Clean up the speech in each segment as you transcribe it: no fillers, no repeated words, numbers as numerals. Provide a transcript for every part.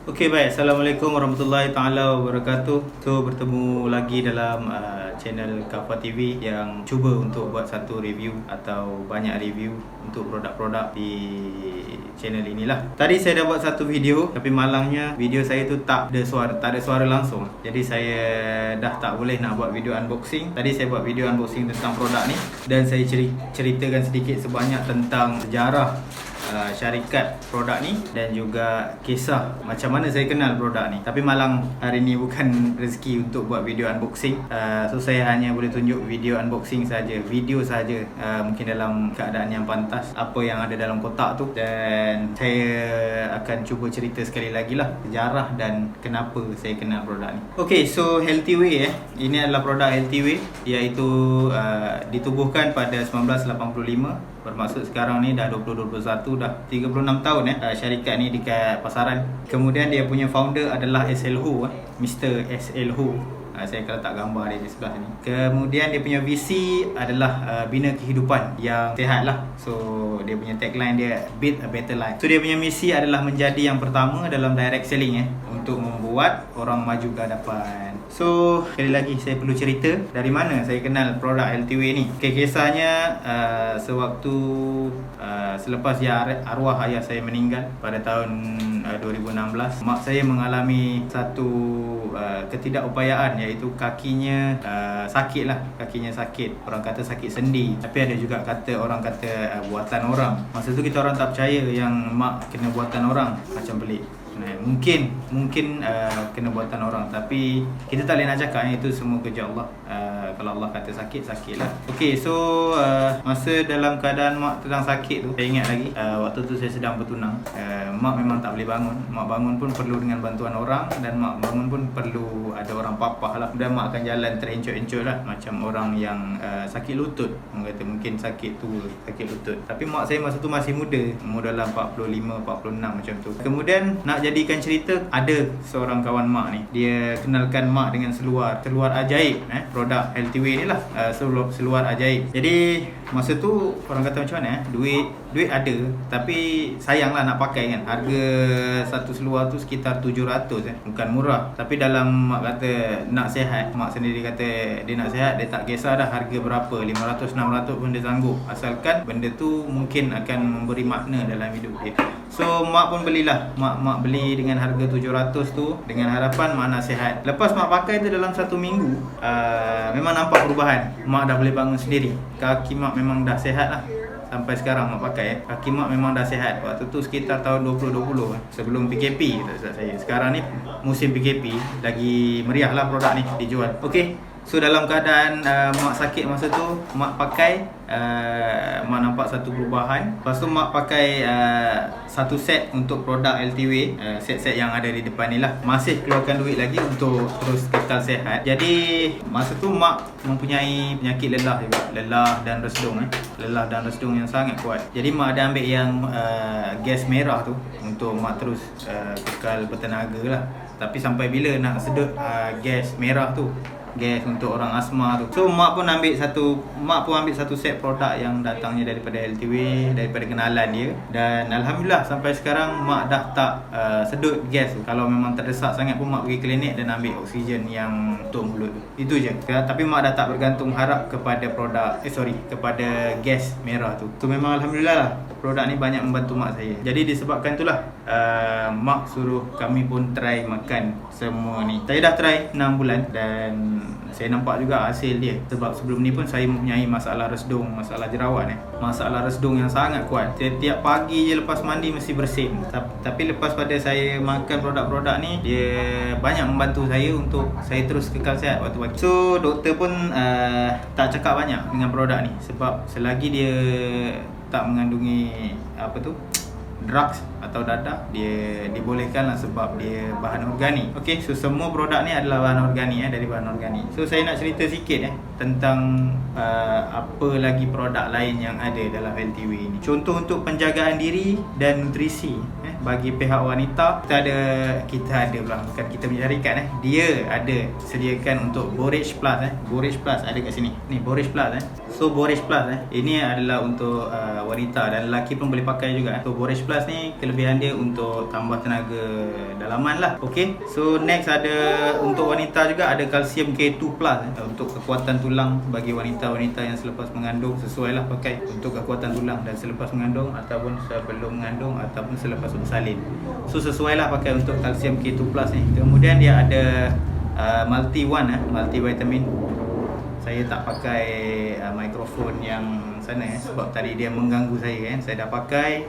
Okey, baik. Assalamualaikum warahmatullahi taala wabarakatuh. So bertemu lagi dalam channel Kafa TV yang cuba untuk buat satu review atau banyak review untuk produk-produk di channel inilah. Tadi saya dah buat satu video, tapi malangnya video saya tu tak ada suara langsung. Jadi saya dah tak boleh nak buat video unboxing. Tadi saya buat video unboxing tentang produk ni dan saya ceritakan sedikit sebanyak tentang sejarah syarikat produk ni dan juga kisah macam mana saya kenal produk ni. Tapi malang hari ni bukan rezeki untuk buat video unboxing. So saya hanya boleh tunjuk video unboxing saja, video saja, mungkin dalam keadaan yang pantas apa yang ada dalam kotak tu, dan saya akan cuba cerita sekali lagi lah sejarah dan kenapa saya kenal produk ni. Okay, so Healthy Way ini adalah produk Healthy Way, iaitu ditubuhkan pada 1985. Bermaksud sekarang ni dah 2021, dah 36 tahun syarikat ni dekat pasaran. Kemudian dia punya founder adalah SL Ho, Mr. SL Ho. Saya kalau tak gambar dia di sebelah sini. Kemudian dia punya visi adalah bina kehidupan yang sihat lah. So dia punya tagline dia Build a Better Life. So dia punya misi adalah menjadi yang pertama dalam direct selling untuk membuat orang maju ke hadapan. So sekali lagi saya perlu cerita dari mana saya kenal produk Healthy Way ni. Okay, kisahnya sewaktu selepas arwah ayah saya meninggal pada tahun 2016, mak saya mengalami satu ketidakupayaan, iaitu kakinya sakit lah. Kakinya sakit, orang kata sakit sendi, tapi ada juga orang kata buatan orang. Masa tu kita orang tak percaya yang mak kena buatan orang, macam pelik. Mungkin kena buatan orang, tapi kita tak boleh nak cakap itu semua kerja Allah. Kalau Allah kata sakit, sakitlah. Okay, so masa dalam keadaan mak sedang sakit tu, saya ingat lagi waktu tu saya sedang bertunang. Mak memang tak boleh bangun. Mak bangun pun perlu dengan bantuan orang, dan mak bangun pun perlu ada orang papah lah. Dan mak akan jalan terencot-encot lah, macam orang yang sakit lutut. Orang kata mungkin sakit lutut. Tapi mak saya masa tu masih muda, umur dalam 45-46 macam tu. Kemudian nak jadikan cerita, ada seorang kawan mak ni, dia kenalkan mak dengan seluar ajaib, produk Healthy Way ni lah, seluar ajaib. Jadi masa tu orang kata macam mana, duit ada, tapi sayang lah nak pakai kan. Harga satu seluar tu sekitar 700 bukan murah. Tapi dalam mak kata nak sihat, mak sendiri kata dia nak sihat, dia tak kisah dah harga berapa, 500-600 pun dia sanggup, asalkan benda tu mungkin akan memberi makna dalam hidup dia. So mak pun belilah. Mak beli dengan harga 700 tu, dengan harapan mak nak sihat. Lepas mak pakai tu dalam 1 minggu, memang nampak perubahan. Mak dah boleh bangun sendiri. Kaki mak memang dah sihat lah. Sampai sekarang mak pakai, kaki mak memang dah sihat. Waktu tu sekitar tahun 2020, sebelum PKP saya. Sekarang ni musim PKP, lagi meriah lah produk ni dijual. Okay, so dalam keadaan mak sakit masa tu, mak pakai, mak nampak satu perubahan. Lepas tu mak pakai satu set untuk produk Healthy Way, set-set yang ada di depan ni lah. Masih keluarkan duit lagi untuk terus kekal sihat. Jadi masa tu mak mempunyai penyakit lelah juga, lelah dan resdung lelah dan resdung yang sangat kuat. Jadi mak ada ambil yang gas merah tu untuk mak terus kekal bertenaga lah. Tapi sampai bila nak sedut gas merah tu, gas untuk orang asma tu. So mak pun ambil satu set produk yang datangnya daripada Healthy Way, daripada kenalan dia. Dan alhamdulillah sampai sekarang mak dah tak sedut gas tu. Kalau memang terdesak sangat pun mak pergi klinik dan ambil oksigen yang untuk mulut tu. Itu je. Tapi mak dah tak bergantung harap kepada kepada gas merah tu. So memang alhamdulillah lah, produk ni banyak membantu mak saya. Jadi disebabkan itulah mak suruh kami pun try makan semua ni. Saya dah try 6 bulan dan saya nampak juga hasil dia. Sebab sebelum ni pun saya mempunyai masalah resdung, masalah jerawat masalah resdung yang sangat kuat. Setiap pagi je lepas mandi mesti bersin. Tapi lepas pada saya makan produk-produk ni, dia banyak membantu saya untuk saya terus kekal sihat waktu pagi. So doktor pun tak cakap banyak dengan produk ni, sebab selagi dia tak mengandungi drugs atau dadah, dia dibolehkan lah sebab dia bahan organik. Okay, so semua produk ni adalah bahan organik, dari bahan organik. So saya nak cerita sikit tentang apa lagi produk lain yang ada dalam Healthy Way ni. Contoh untuk penjagaan diri dan nutrisi. bagi pihak wanita, kita ada pula, bukan kita punya syarikat dia ada sediakan untuk Borage Plus Borage Plus ada kat sini. Ni Borage Plus So Borage Plus ini adalah untuk wanita dan lelaki pun boleh pakai juga. So Borage Plus ni kelebihan dia untuk tambah tenaga dalaman lah. Okay, so next ada untuk wanita juga ada Calcium K2 Plus untuk kekuatan tulang bagi wanita-wanita yang selepas mengandung. Sesuai lah pakai untuk kekuatan tulang dan selepas mengandung ataupun sebelum mengandung ataupun selepas bersalin. So sesuai lah pakai untuk Calcium K2 Plus ni. Kemudian dia ada Multi One multivitamin. Saya tak pakai mikrofon yang sana sebab tadi dia mengganggu saya Saya dah pakai,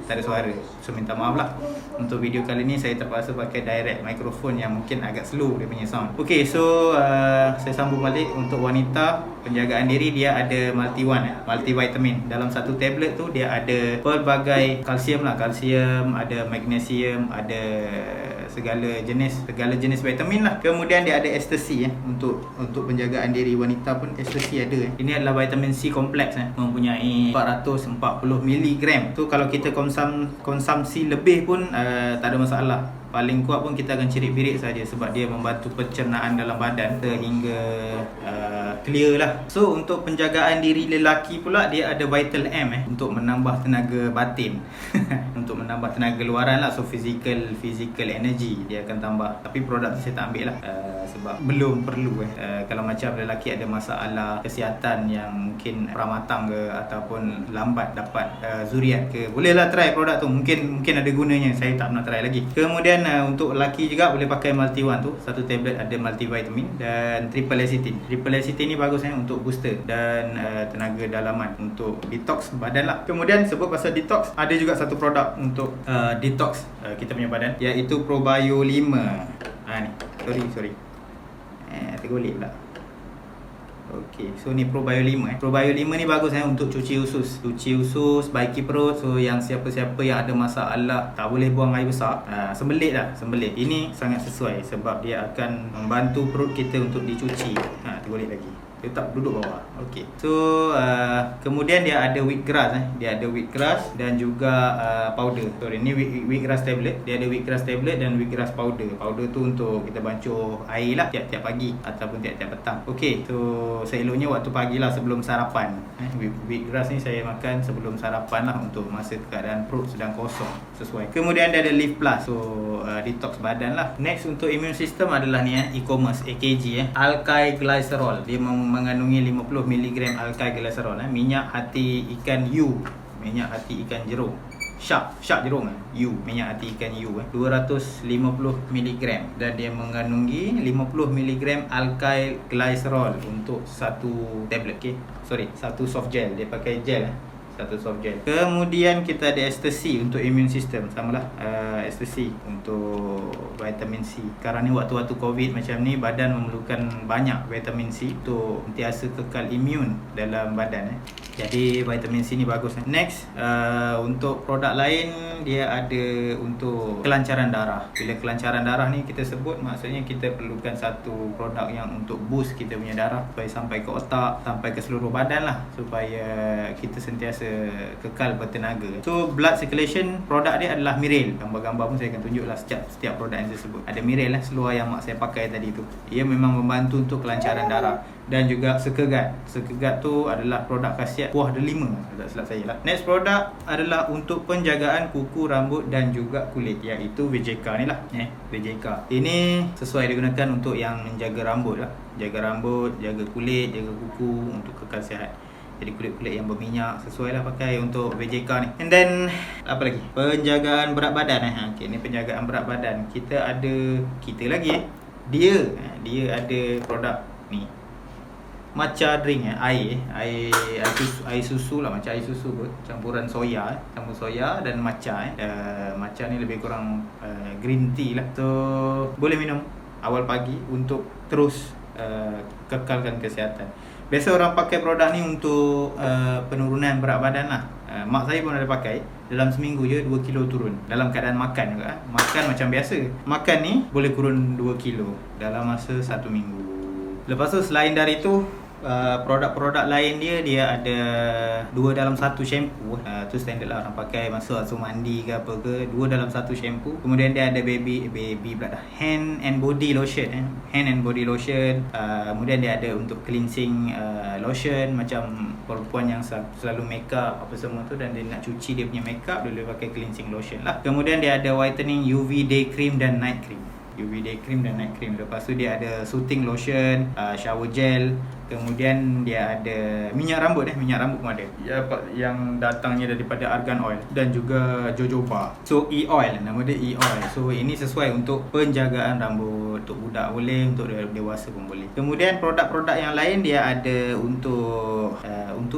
tak ada suara. So minta maaf lah. Untuk video kali ni saya terpaksa pakai direct mikrofon yang mungkin agak slow dia punya sound. Okay, so saya sambung balik. Untuk wanita, penjagaan diri dia ada Multi One multivitamin. Dalam satu tablet tu dia ada pelbagai kalsium lah. Kalsium, ada magnesium, ada segala jenis vitamin lah. Kemudian dia ada ecstasy untuk penjagaan diri wanita pun ecstasy ada. Ini adalah vitamin C kompleks mempunyai 440 mg. Tu kalau kita konsumsi lebih pun tak ada masalah. Paling kuat pun kita akan cirit-birit saja sebab dia membantu pencernaan dalam badan sehingga clear lah. So untuk penjagaan diri lelaki pula dia ada Vital M untuk menambah tenaga batin untuk menambah tenaga luaran lah. So physical energy dia akan tambah. Tapi produk tu saya tak ambil lah sebab belum perlu kalau macam lelaki ada masalah kesihatan yang mungkin pramatang ke ataupun lambat dapat zuriat ke, bolehlah try produk tu. Mungkin ada gunanya. Saya tak pernah try lagi. Kemudian untuk lelaki juga boleh pakai Multi One tu. Satu tablet ada multivitamin dan triple lecithin. Triple lecithin ni bagus untuk booster dan tenaga dalaman, untuk detox badan lah. Kemudian sebut pasal detox, ada juga satu produk untuk detox kita punya badan, iaitu Probio 5. Ni sorry tergolek pula. Okey, so ni Probio 5 Probio 5 ni bagus untuk cuci usus, baiki perut. So yang siapa-siapa yang ada masalah tak boleh buang air besar, sembelit. Ini sangat sesuai sebab dia akan membantu perut kita untuk dicuci. Tergolek lagi, tetap duduk bawah. Okey. So kemudian dia ada wheatgrass dia ada wheatgrass dan juga powder. Sorry, ni wheatgrass tablet. Dia ada wheatgrass tablet dan wheatgrass powder. Powder tu untuk kita bancuh air lah tiap-tiap pagi ataupun tiap-tiap petang. Okey, so seeloknya waktu pagi lah sebelum sarapan. Wheatgrass ni saya makan sebelum sarapan lah untuk masa keadaan perut sedang kosong, sesuai. Kemudian dia ada Leaf Plus, so detox badan lah. Next untuk immune system adalah ni e-commerce AKG Alkai Glycerol. Dia mengandungi 50 mg alkai glycerol, minyak hati ikan U, minyak hati ikan jerung, shark jerung minyak hati ikan U 250 mg dan dia mengandungi 50 mg alkai glycerol untuk satu tablet. Satu soft gel. Dia pakai gel satu soft gel. Kemudian kita ada ecstasy untuk immune system, samalah ecstasy untuk vitamin C. Sekarang ni waktu-waktu COVID macam ni, badan memerlukan banyak vitamin C untuk sentiasa kekal imun dalam badan. Jadi vitamin C ni bagus. Next untuk produk lain dia ada untuk kelancaran darah. Bila kelancaran darah ni kita sebut, maksudnya kita perlukan satu produk yang untuk boost kita punya darah supaya sampai ke otak, sampai ke seluruh badan lah, supaya kita sentiasa kekal bertenaga. So blood circulation, produk dia adalah Mirel. Gambar-gambar pun saya akan tunjuklah setiap produk yang saya sebut. Ada Mirel seluar yang mak saya pakai tadi tu. Ia memang membantu untuk kelancaran darah. Dan juga Sekegat. Sekegat tu adalah produk khasiat buah delima, tak silap saya lah. Next produk adalah untuk penjagaan kuku, rambut dan juga kulit, iaitu VJK ni lah. VJK ini sesuai digunakan untuk yang menjaga rambut lah. Jaga rambut, jaga kulit, jaga kuku untuk kekal sihat. Jadi kulit-kulit yang berminyak sesuai lah pakai untuk VJK ni. And then apa lagi? Penjagaan berat badan. Okay, ni penjagaan berat badan. Kita lagi Dia ada produk ni, matcha drink air susu lah, macam air susu pun campuran soya, campur soya dan matcha. Matcha ni lebih kurang green tea lah. So boleh minum awal pagi untuk terus kekalkan kesihatan. Biasa orang pakai produk ni untuk penurunan berat badan lah. Mak saya pun ada pakai. Dalam seminggu je 2 kilo turun. Dalam keadaan makan juga. Makan macam biasa. Makan ni boleh turun 2 kilo dalam masa 1 minggu. Lepas tu selain dari tu, Produk-produk lain dia ada 2 dalam 1 shampoo. Tu standard lah orang pakai masa mandi ke apa ke, 2 dalam 1 shampoo. Kemudian dia ada baby pula dah, hand and body lotion. Kemudian dia ada untuk cleansing lotion, macam perempuan yang selalu make up apa semua tu, dan dia nak cuci dia punya make up, dia boleh pakai cleansing lotion lah. Kemudian dia ada whitening UV day cream dan night cream. Lepas tu dia ada soothing lotion, shower gel. Kemudian dia ada minyak rambut pun ada. Yang datangnya daripada argan oil dan juga jojoba. So e-oil, nama dia e-oil. So ini sesuai untuk penjagaan rambut, untuk budak boleh, untuk dewasa pun boleh. Kemudian produk-produk yang lain dia ada untuk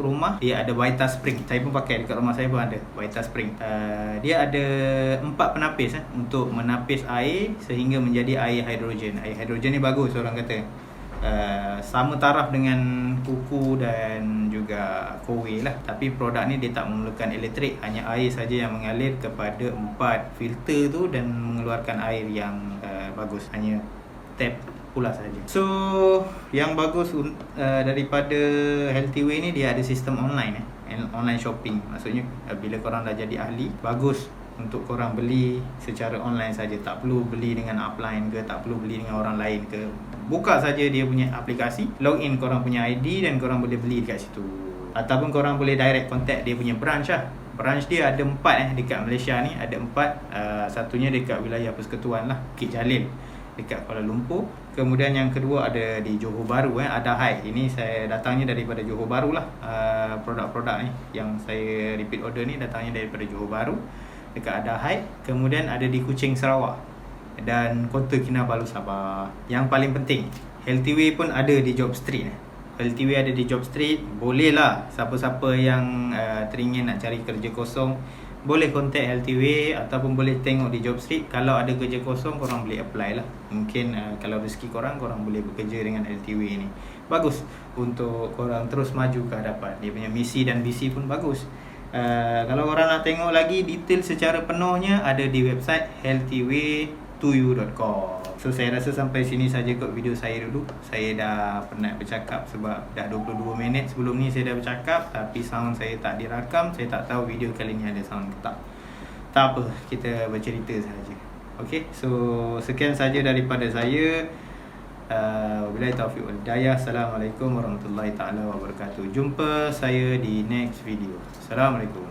rumah, dia ada Vita Spring. Saya pun pakai, dekat rumah saya pun ada Vita Spring. Dia ada 4 penapis untuk menapis air sehingga menjadi air hidrogen. Air hidrogen ni bagus orang kata. Sama taraf dengan kuku dan juga kowe lah. Tapi produk ni dia tak memerlukan elektrik, hanya air saja yang mengalir kepada 4 filter tu dan mengeluarkan air yang bagus. Hanya tap pula saja. So yang bagus daripada Healthy Way ni, dia ada sistem online online shopping. Maksudnya bila korang dah jadi ahli, bagus untuk korang beli secara online saja. Tak perlu beli dengan upline ke, tak perlu beli dengan orang lain ke. Buka saja dia punya aplikasi, login korang punya ID dan korang boleh beli dekat situ. Ataupun korang boleh direct contact dia punya branch lah. Branch dia ada 4 dekat Malaysia ni, ada 4. Satunya dekat wilayah Persekutuan lah, Bukit Jalil dekat Kuala Lumpur. Kemudian yang kedua ada di Johor Bahru, Adahai. Ini saya datangnya daripada Johor Bahru lah. Produk-produk ni yang saya repeat order ni datangnya daripada Johor Bahru dekat Adahai. Kemudian ada di Kuching, Sarawak, dan Kota Kinabalu, Sabah. Yang paling penting, Healthy Way pun ada di Job Street. Healthy Way ada di Job Street. Boleh lah siapa-siapa yang teringin nak cari kerja kosong, boleh contact Healthy Way ataupun boleh tengok di Job Street. Kalau ada kerja kosong, korang boleh apply lah. Mungkin kalau rezeki korang boleh bekerja dengan Healthy Way ni. Bagus untuk korang terus maju ke hadapan. Dia punya misi dan visi pun bagus. Kalau korang nak tengok lagi detail secara penuhnya, ada di website healthyway2u.com. So saya rasa sampai sini saja kot video saya dulu. Saya dah penat bercakap sebab dah 22 minit sebelum ni saya dah bercakap, tapi sound saya tak direkam. Saya tak tahu video kali ni ada sound ke tak. Tak apa, kita bercerita saja. Okay, so sekian saja daripada saya. Wabillahi taufiq wal hidayah. Assalamualaikum warahmatullahi taala wabarakatuh. Jumpa saya di next video. Assalamualaikum.